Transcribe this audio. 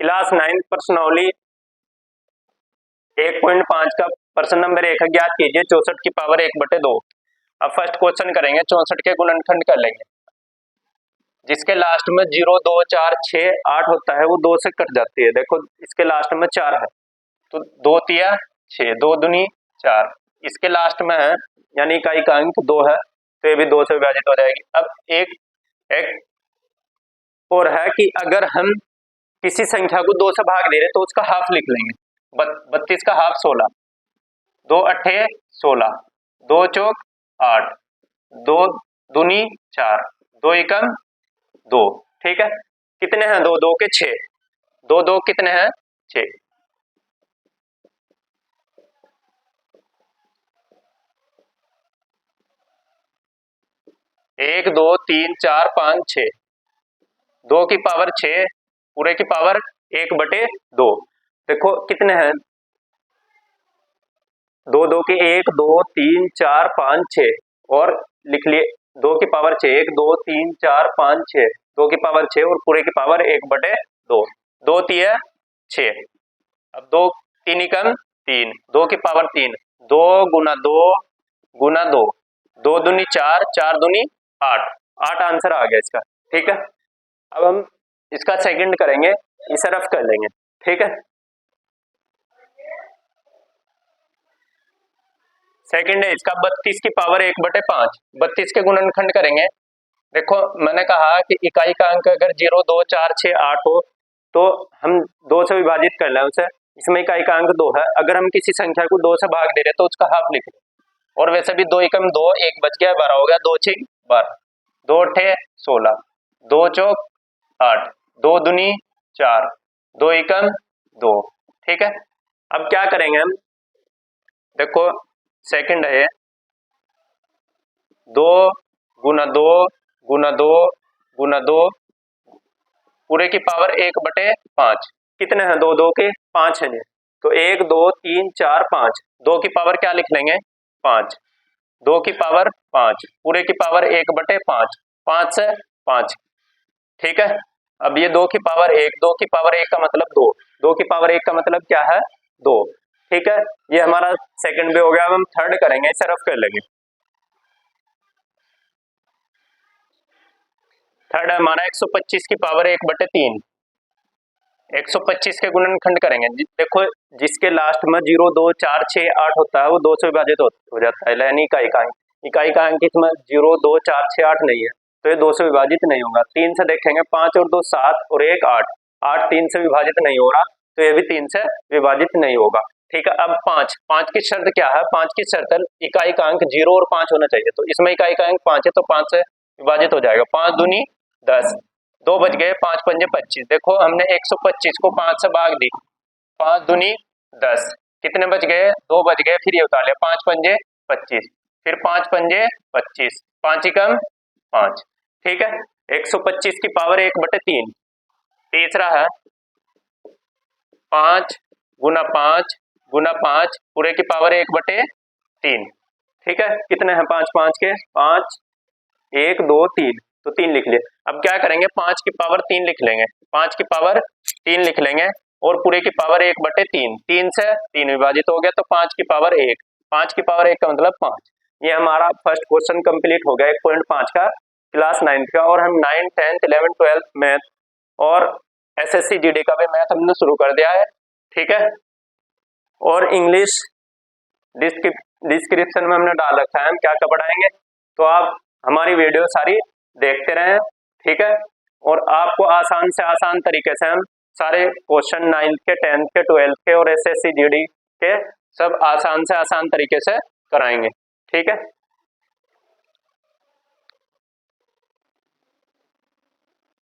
Class 9 प्रश्नावली 1.5 का प्रश्न नंबर 1 ज्ञात कीजिए 64 की पावर 1/2। अब फर्स्ट क्वेश्चन करेंगे, 64 के गुणनखंड कर लेंगे। जिसके लास्ट में 0 2 4 6 8 होता है वो 2 से कट जाती है। देखो इसके लास्ट में 4 है तो 2 तिया 6, 2 दूनी 4। इसके लास्ट में है यानी इकाई का अंक 2 है तो ये भी 2 से विभाजित हो जाएगी। अब एक और है कि अगर हम किसी संख्या को 2 से भाग दे रहे तो उसका हाफ लिख लेंगे। 32 का हाफ 16, 2 अट्ठे 16, 2 चौक 8, 2 दूनी 4, 2 एकम 2। ठीक है, कितने हैं 2 2 के 6, 2 2 कितने हैं 6। एक 2 3 4 5 6, 2 की पावर 6 पूरे की पावर 1/2। देखो कितने हैं 2 2 के 1 2 3 4 5 6 और लिख लिए 2 की पावर 6, 1 2 3 4 5 6, 2 की पावर 6 और पूरे की पावर 1/2। 2 तिया 6, अब 2 3 एकम 3, 2 की पावर 3, 2 गुना 2 गुना 2, 2 दूनी 4, 4 दूनी 8, 8 आंसर आ गया इसका। ठीक है, अब हम इसका सेकंड करेंगे, इसे रफ कर लेंगे। ठीक है, सेकंड है इसका 32 की पावर 1/5। 32 के गुणनखंड करेंगे। देखो मैंने कहा कि इकाई का अंक अगर 0 2 4 6 8 हो तो हम 2 से विभाजित कर लें उसे। इसमें इकाई का अंक 2 है, अगर हम किसी संख्या को 2 से भाग दे रहे तो उसका हाफ लिख लें। और वैसे भी 2 एकम 2, 1 बच गया 12 हो गया, 2 6 12, 2 अट्ठे 16, 2 चौक 8, 2 दूनी 4, 2 एकम 2। ठीक है, अब क्या करेंगे हम, देखो सेकंड है 2 गुना 2 गुना 2 गुना 2 पूरे की पावर 1/5। कितने हैं 2 2 के 5 हैं तो 1 2 3 4 5, 2 की पावर क्या लिख लेंगे 5, 2 की पावर 5 पूरे की पावर 1/5, 5 से 5। ठीक है, अब ये 2 की पावर 1, 2 की पावर 1 का मतलब 2, 2 की पावर 1 का मतलब क्या है 2। ठीक है, ये हमारा सेकंड भी हो गया। अब हम थर्ड करेंगे, इसे रफ कर लेंगे। थर्ड है हमारा 125 की पावर 1/3। 125 के गुणनखंड करेंगे। देखो जिसके लास्ट में 0 2 4 6 8 होता है वो 2 से विभाजित हो जाता है, यानी इकाई का अंक इसमें 0 2 4 6 8 नहीं है तो ये 2 से विभाजित नहीं होगा। 3 से देखेंगे, 5 और 2 7 और 1 8, 8 3 से विभाजित नहीं हो रहा तो ये भी 3 से विभाजित नहीं होगा। ठीक है, अब 5 की शर्त क्या है, 5 की शर्त इकाई का अंक 0 और 5 होना चाहिए। तो इसमें इकाई का अंक 5 है तो 5 से विभाजित हो जाएगा। 5 दूनी 10, 2 बच गए, 5 पंजे 25। देखो हमने 125 को 5 से भाग दी, 5 दूनी 10, कितने बच गए 2 बच गए, फिर ये उतार लिया 5 पंजे 25, फिर 5 पंजे 25, 5 एकम 5। ठीक है, 125 की पावर 1/3। तीसरा है 5 गुना 5 गुना 5 पूरे की पावर 1/3। ठीक है, कितने हैं 5 5 के 5, 1 2 3 तो 3 लिख लिए। अब क्या करेंगे 5 की पावर 3 लिख लेंगे, 5 की पावर 3 लिख लेंगे और पूरे की पावर 1/3, 3 से 3 विभाजित हो गया तो 5 की पावर 1, 5 की पावर 1 का मतलब 5। ये हमारा फर्स्ट क्वेश्चन कंप्लीट हो गया 1.5 का क्लास 9 का। और हम 9 10th 11th 12th मैथ और SSC GD का भी मैथ हमने शुरू कर दिया है। ठीक है, और इंग्लिश डिस्क्रिप्शन में हमने डाल रखा है हम क्या क्या पढ़ाएंगे, तो आप हमारी वीडियो सारी देखते रहें। ठीक है, और आपको आसान से आसान तरीके से हम सारे क्वेश्चन 9th के 10th के 12th के और SSC GD के सब आसान से आसान तरीके से कराएंगे। ठीक है।